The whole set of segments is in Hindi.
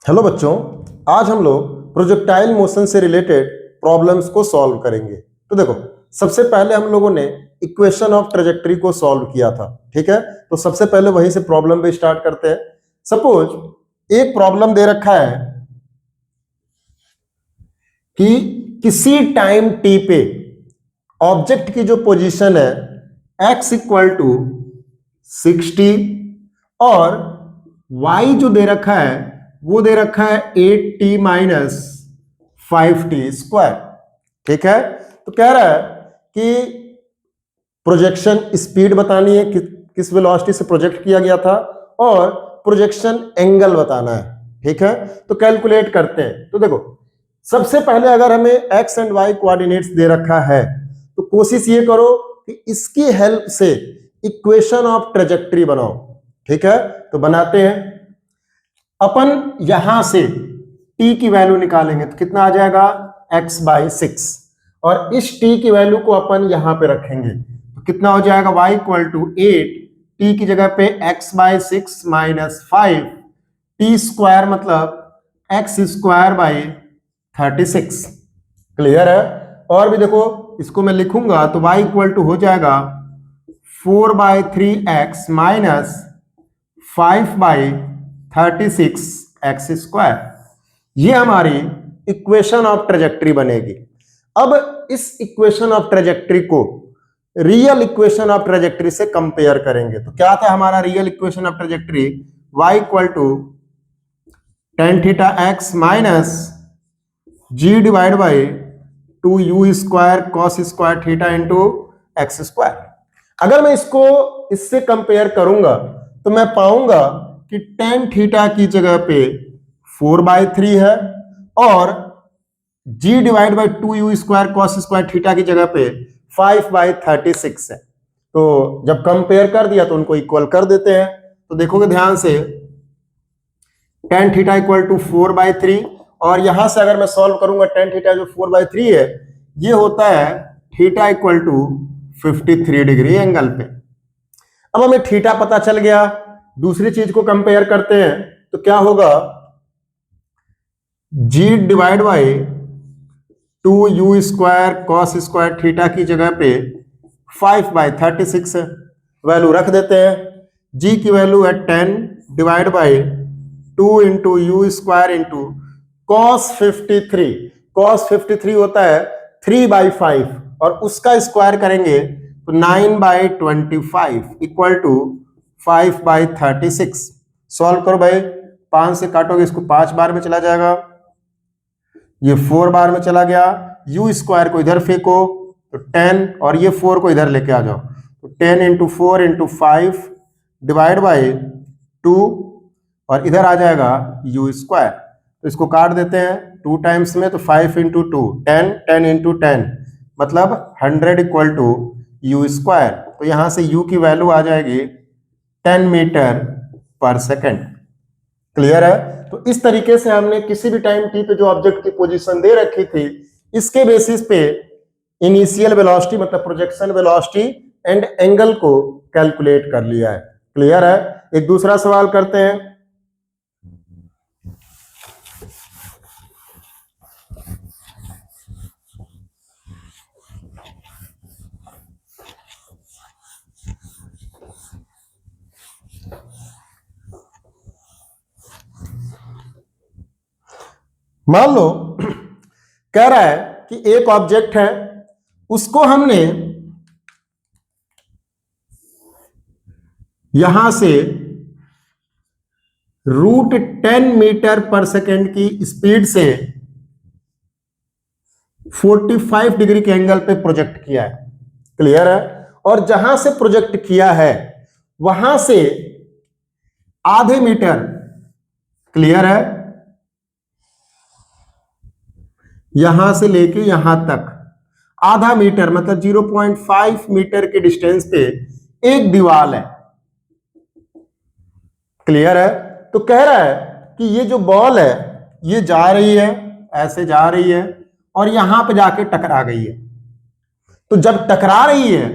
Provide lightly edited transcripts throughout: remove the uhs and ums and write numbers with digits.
हेलो बच्चों, आज हम लोग प्रोजेक्टाइल मोशन से रिलेटेड प्रॉब्लम्स को सॉल्व करेंगे। तो देखो, सबसे पहले हम लोगों ने इक्वेशन ऑफ ट्रेजेक्टरी को सॉल्व किया था, ठीक है। तो सबसे पहले वहीं से प्रॉब्लम पे स्टार्ट करते हैं। सपोज एक प्रॉब्लम दे रखा है कि किसी टाइम टी पे ऑब्जेक्ट की जो पोजीशन है x इक्वल टू 60 और y जो दे रखा है वो दे रखा है 8t माइनस 5t स्क्वायर, ठीक है। तो कह रहा है कि प्रोजेक्शन स्पीड बतानी है, किस वेलोसिटी से प्रोजेक्ट किया गया था, और प्रोजेक्शन एंगल बताना है, ठीक है। तो कैलकुलेट करते हैं। तो देखो, सबसे पहले अगर हमें एक्स एंड वाई कोऑर्डिनेट्स दे रखा है तो कोशिश ये करो कि इसकी हेल्प से इक्वेशन ऑफ ट्रेजेक्टरी बनाओ, ठीक है। तो बनाते हैं। अपन यहां से t की वैल्यू निकालेंगे तो कितना आ जाएगा x/6, और इस t की वैल्यू को अपन यहां पे रखेंगे तो कितना हो जाएगा y इक्वल टू 8, t की जगह पे x/6 माइनस 5 t स्क्वायर मतलब x स्क्वायर बाई 36। क्लियर है। और भी देखो, इसको मैं लिखूंगा तो y इक्वल टू हो जाएगा 4/3x माइनस 5/36 एक्स स्क्वायर। ये हमारी इक्वेशन ऑफ ट्रेजेक्टरी बनेगी। अब इस इक्वेशन ऑफ ट्रेजेक्टरी को रियल इक्वेशन ऑफ ट्रेजेक्टरी से कंपेयर करेंगे। तो क्या था हमारा real equation of trajectory? y equal to tan theta x minus g divide by 2u square cos square theta into x square. अगर मैं इसको इससे कंपेयर करूंगा तो मैं पाऊंगा कि tan थीटा की जगह पे 4/3 है और g divide by 2u square cos square theta की जगह पे 5/36 है। तो जब कंपेयर कर दिया तो उनको इक्वल कर देते हैं। तो देखोगे ध्यान से, tan थीटा इक्वल टू 4/3, और यहां से अगर मैं सॉल्व करूंगा tan थीटा जो 4/3 है ये होता है theta equal to 53 degree angle पे। अब हमें थीटा पता चल गया, दूसरी चीज को कंपेयर करते हैं तो क्या होगा, g divide by 2u square cos square theta की जगह पे 5/36 वैल्यू रख देते हैं। g की वैल्यू है 10 divide by 2 into u square into cos 53। Cos 53 होता है 3/5 और उसका स्क्वायर करेंगे तो 9/25 इक्वल टू 5/36। सॉल्व करो भाई, 5 से काटोगे इसको 5 बार में चला जाएगा, ये 4 बार में चला गया। यू स्क्वायर को इधर फेंको तो 10 और ये 4 को इधर लेके आ जाओ तो 10 इंटू 4 इंटू 5 डिवाइड बाई 2 और इधर आ जाएगा यू स्क्वायर। तो इसको काट देते हैं 2 टाइम्स में तो 5 इंटू 2 10, 10 इंटू 10 मतलब 100 इक्वल टू यू स्क्वायर। तो यहां से यू की वैल्यू आ जाएगी 10 मीटर पर सेकेंड। क्लियर है। तो इस तरीके से हमने किसी भी टाइम टी पे जो ऑब्जेक्ट की पोजीशन दे रखी थी इसके बेसिस पे इनिशियल वेलोसिटी मतलब प्रोजेक्शन वेलोसिटी एंड एंगल को कैलकुलेट कर लिया है। क्लियर है। एक दूसरा सवाल करते हैं। मान लो कह रहा है कि एक ऑब्जेक्ट है, उसको हमने यहां से √10 मीटर पर सेकेंड की स्पीड से 45 डिग्री के एंगल पे प्रोजेक्ट किया है। क्लियर है। और जहां से प्रोजेक्ट किया है वहां से आधे मीटर, क्लियर है, यहां से लेके यहां तक आधा मीटर मतलब 0.5 मीटर के डिस्टेंस पे एक दीवार है। क्लियर है। तो कह रहा है कि ये जो बॉल है ये जा रही है, ऐसे जा रही है और यहां पे जाके टकरा गई है। तो जब टकरा रही है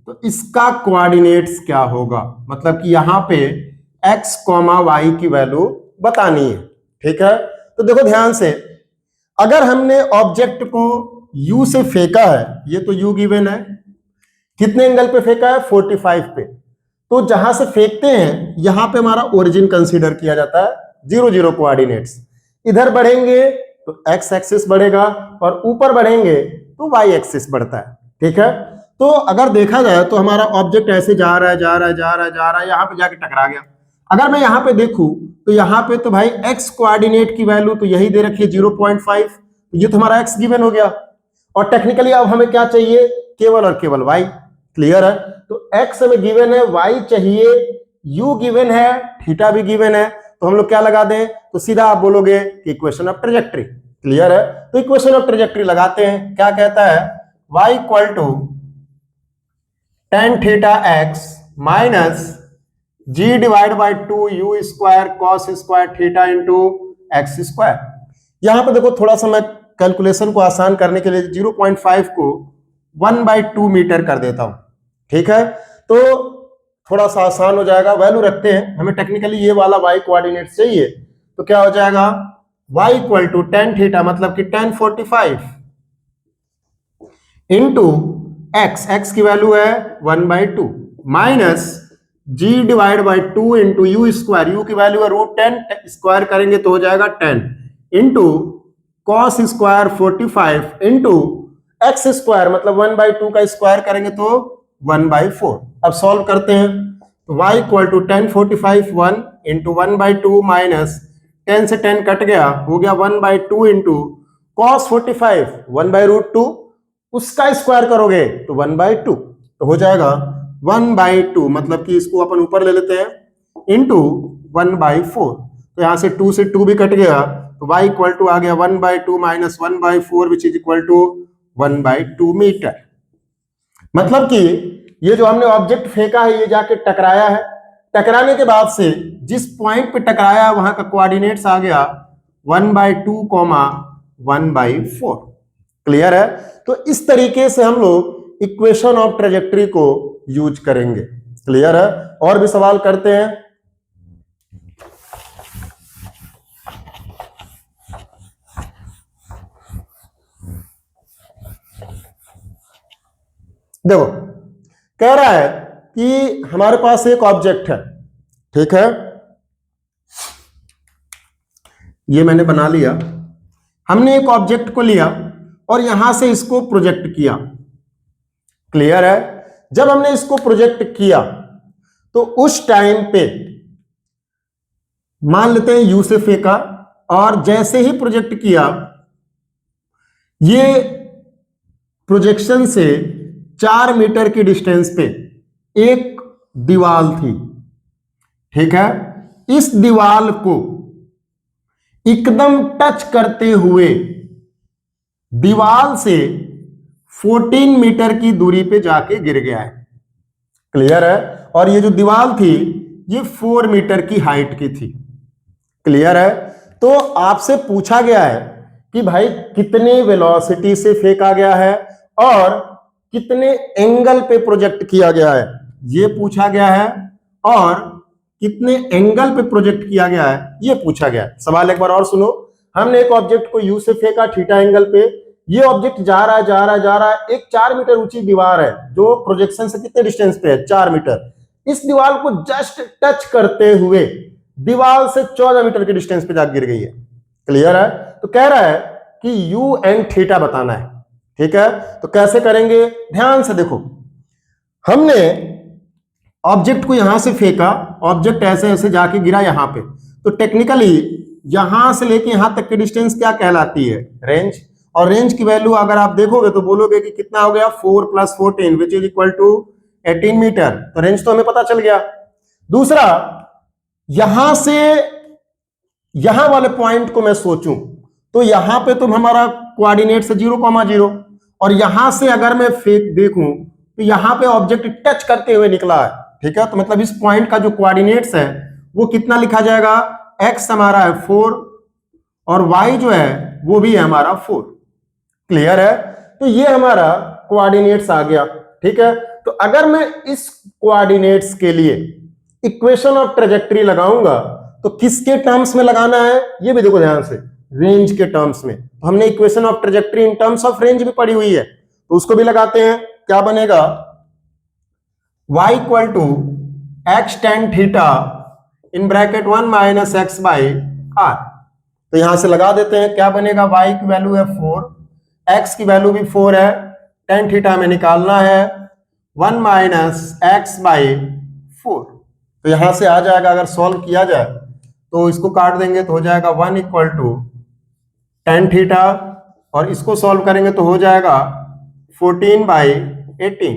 तो इसका कोऑर्डिनेट्स क्या होगा, मतलब कि यहां पे x, y की वैल्यू बतानी है। ठीक है, तो देखो ध्यान से, अगर हमने ऑब्जेक्ट को U से फेंका है, ये तो U गिवन है, कितने एंगल पे फेंका है 45 पे, तो जहां से फेंकते हैं यहां पे हमारा ओरिजिन कंसीडर किया जाता है, 0 0 कोऑर्डिनेट्स। इधर बढ़ेंगे तो एक्स एक्सिस बढ़ेगा और ऊपर बढ़ेंगे तो वाई एक्सिस बढ़ता है। ठीक है, तो अगर देखा जाए तो हमारा ऑब्जेक्ट ऐसे जा रहा है जा रहा है जा रहा है जा रहा है, यहां पे जाके टकरा गया। अगर मैं यहां पे देखूं तो यहां पे तो भाई एक्स कोऑर्डिनेट की वैल्यू तो यही दे रखी है 0.5, तो ये तो हमारा एक्स गिवन हो गया। और टेक्निकली अब हमें क्या चाहिए, केवल और केवल वाई। क्लियर है, तो एक्स हमें गिवन है, वाई चाहिए, यू गिवन है, थीटा भी गिवन है, तो हम लोग क्या लगा दें, तो सीधा आप बोलोगे कि इक्वेशन ऑफ ट्रेजेक्टरी। क्लियर है, तो इक्वेशन ऑफ ट्रेजेक्टरी लगाते हैं, क्या कहता है, y equal to tan theta x minus g divide by 2 u square cos square theta into x square. यहां पर देखो थोड़ा सा मैं कैलकुलेशन को आसान करने के लिए 0.5 को 1/2 मीटर कर देता हूं। ठीक है, तो थोड़ा सा आसान हो जाएगा, वैल्यू रखते हैं, हमें टेक्निकली ये वाला y कोऑर्डिनेट चाहिए, तो क्या हो जाएगा, y equal to tan theta मतलब कि tan 45 इंटू एक्स, एक्स की वैल्यू है 1/2 minus g divide by 2 into u square, u की वैल्यू है √10, स्क्वायर करेंगे तो हो जाएगा 10 into cos square 45 into x square मतलब 1/2 का स्क्वायर करेंगे तो 1/4। अब सॉल्व करते हैं, तो y equal to tan 45 1 into 1/2 minus 10 से 10 कट गया, हो गया 1/2 इंटू कॉस 45 1/√2, उसका स्क्वायर करोगे तो 1/2, तो हो जाएगा 1/2 मतलब कि इसको अपन ऊपर ले लेते हैं इंटू 1/4, तो यहां से 2 से 2 भी कट गया, तो y इक्वल टू आ गया 1/2 minus 1/4 which is equal to 1/2 metre. मतलब कि ये जो हमने ऑब्जेक्ट फेंका है ये जाके टकराया है, टकराने के बाद से जिस पॉइंट पे टकराया वहां का कोऑर्डिनेट्स आ गया 1/2, 1/4। क्लियर है, तो इस तरीके से हम लोग इक्वेशन ऑफ ट्रेजेक्टरी को यूज करेंगे। क्लियर है, और भी सवाल करते हैं। देखो कह रहा है कि हमारे पास एक ऑब्जेक्ट है, ठीक है, ये मैंने बना लिया, हमने एक ऑब्जेक्ट को लिया और यहां से इसको प्रोजेक्ट किया। क्लियर है, जब हमने इसको प्रोजेक्ट किया तो उस टाइम पे मान लेते हैं यू से फेंका और जैसे ही प्रोजेक्ट किया ये प्रोजेक्शन से 4 मीटर की डिस्टेंस पे एक दीवार थी। ठीक है, इस दीवार को एकदम टच करते हुए दीवार से 14 मीटर की दूरी पे जाके गिर गया है। क्लियर है, और ये जो दीवार थी ये 4 मीटर की हाइट की थी। क्लियर है, तो आपसे पूछा गया है कि भाई कितने वेलोसिटी से फेंका गया है और कितने एंगल पे प्रोजेक्ट किया गया है, ये पूछा गया है, और कितने एंगल पे प्रोजेक्ट किया गया है ये पूछा गया है। सवाल एक बार और सुनो, हमने एक ऑब्जेक्ट को यू से फेंका थीटा एंगल पे, ये ऑब्जेक्ट जा रहा है जा रहा है जा रहा है, एक 4 मीटर ऊंची दीवार है जो प्रोजेक्शन से कितने डिस्टेंस पे है 4 मीटर, इस दीवार को जस्ट टच करते हुए दीवार से 14 मीटर की डिस्टेंस पे जाकर गिर गई है। क्लियर है, तो कह रहा है कि यू एंड थीटा बताना है। ठीक है, तो कैसे करेंगे, ध्यान से देखो, हमने ऑब्जेक्ट को यहां से फेंका, ऑब्जेक्ट ऐसे ऐसे जाके गिरा यहां पे, तो टेक्निकली यहां से लेके यहां तक की डिस्टेंस क्या कहलाती है, रेंज। और रेंज की वैल्यू अगर आप देखोगे तो बोलोगे कि कितना हो गया 4 + 14 which is equal to 18 metre, तो रेंज तो हमें पता चल गया। दूसरा, यहां से यहां वाले पॉइंट को मैं सोचूं तो यहां पे तो हमारा कोऑर्डिनेट से 0,0, और यहां से अगर मैं फेंक देखूं तो यहां पे ऑब्जेक्ट टच करते हुए निकला है। ठीक है, तो मतलब इस पॉइंट का जो कोऑर्डिनेट्स है वो कितना लिखा जाएगा, x हमारा है 4 और y जो है वो भी है हमारा 4। क्लियर है, तो ये हमारा कोऑर्डिनेट्स आ गया। ठीक है, तो अगर मैं इस कोऑर्डिनेट्स के लिए इक्वेशन ऑफ ट्रेजेक्टरी लगाऊंगा तो किसके टर्म्स में लगाना है ये भी देखो ध्यान से, रेंज के टर्म्स में। तो हमने equation of trajectory in terms of range भी पढ़ी हुई है, तो उसको भी लगाते हैं। क्या बनेगा, y equal to x tan theta in bracket 1 minus x by r. तो यहां से लगा देते हैं, क्या बनेगा, y की वैल्यू है 4, x की वैल्यू भी 4 है, टेन थीटा में निकालना है 1 माइनस एक्स बाई 4। तो यहां से आ जाएगा, अगर सॉल्व किया जाए तो इसको काट देंगे तो हो जाएगा 1 इक्वल टू टेन थीटा, और इसको सॉल्व करेंगे तो हो जाएगा 14 बाई 18।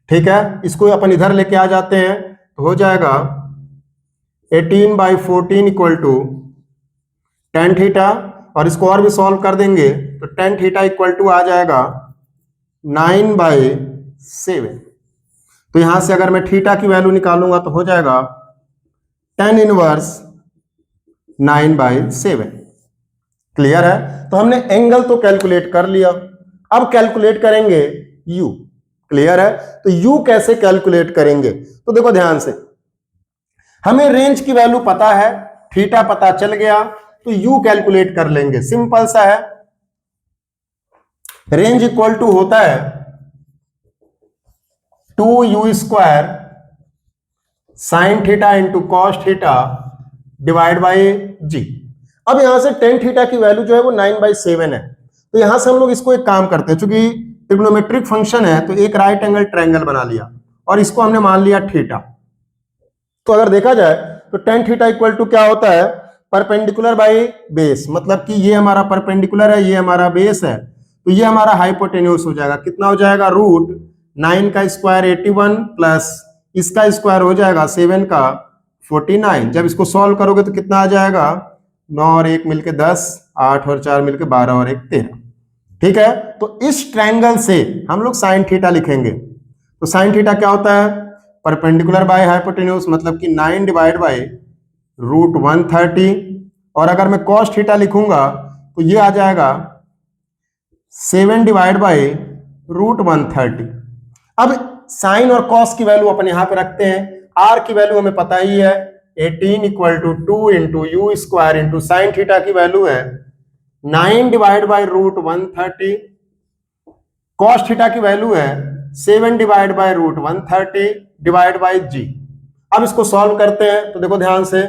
ठीक है, इसको अपन इधर लेके आ जाते हैं तो हो जाएगा 18 by 14 equal to tan theta, और इसको और भी सॉल्व कर देंगे तो टेन थीटा इक्वल टू आ जाएगा 9 बाई 7। तो यहां से अगर मैं थीटा की वैल्यू निकालूंगा तो हो जाएगा 10 इनवर्स 9 बाई 7। क्लियर है, तो हमने एंगल तो कैलकुलेट कर लिया, अब कैलकुलेट करेंगे यू। क्लियर है, तो यू कैसे कैलकुलेट करेंगे, तो देखो ध्यान से, हमें रेंज की वैल्यू पता है, थीटा पता चल गया, तो यू कैलकुलेट कर लेंगे। सिंपल सा है, रेंज इक्वल टू होता है 2u square sine theta into cos theta divide by g. अब यहां से टेन थीटा की वैल्यू जो है वो 9/7 है, तो यहां से हम लोग इसको एक काम करते हैं, चूंकि ट्रिग्नोमेट्रिक फंक्शन है तो एक राइट एंगल ट्रायंगल बना लिया और इसको हमने मान लिया थीटा। तो अगर देखा जाए तो टेन थीटा इक्वल टू क्या होता है, परपेंडिकुलर बाई बेस, मतलब कि ये हमारा परपेंडिकुलर है, ये हमारा बेस है, तो ये हमारा हाइपोटेन्यूस हो जाएगा। कितना हो जाएगा, रूट 9 का स्क्वायर 81 प्लस इसका स्क्वायर हो जाएगा 7 का 49। जब इसको सॉल्व करोगे तो कितना आ जाएगा, 9 और 1 मिलके 10, 8 और 4 मिलके 12 और 1 13। ठीक है, तो इस ट्रायंगल से हम लोग साइन थीटा लिखेंगे। तो साइन थीटा क्या होता है, परपेंडिकुलर बाय हाइपोटेन्यूस, मतलब कि 9 डिवाइड बाय रूट 130, और अगर मैं कॉस थीटा लिखूंगा तो ये आ जाएगा 7 डिवाइड बाय रूट 130। अब साइन और कॉस की वैल्यू अपन यहां पे रखते हैं, आर की वैल्यू हमें पता ही है 18 equal to 2 into u square into sine theta की वैल्यू है 9 divide by root 130, cos theta की वैल्यू है 7 divide by root 130 divide by g. अब इसको सॉल्व करते हैं तो देखो ध्यान से,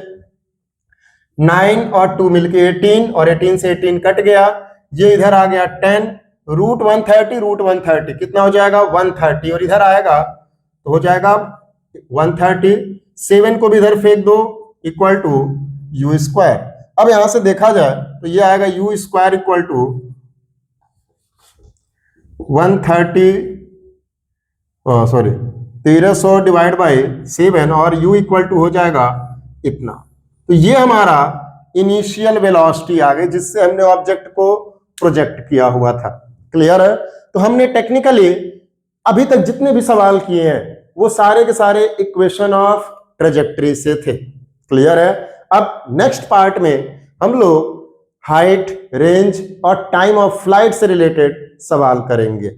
9 और 2 मिलके 18, और 18 से 18 कट गया, ये इधर आ गया 10, रूट 130 कितना हो जाएगा 130, और इधर आएगा तो हो जाएगा 130, 7 को भी इधर फेंक दो इक्वल टू यू स्क्वायर। अब यहां से देखा जाए तो ये आएगा u square equal to 1300 divide by 7, और u इक्वल टू हो जाएगा इतना। तो ये हमारा इनिशियल वेलोसिटी आ गई जिससे हमने ऑब्जेक्ट को प्रोजेक्ट किया हुआ था। क्लियर है, तो हमने टेक्निकली अभी तक जितने भी सवाल किए हैं वो सारे के सारे इक्वेशन ऑफ ट्रेजेक्टरी से थे। क्लियर है, अब नेक्स्ट पार्ट में हम लोग हाइट, रेंज और टाइम ऑफ फ्लाइट से रिलेटेड सवाल करेंगे।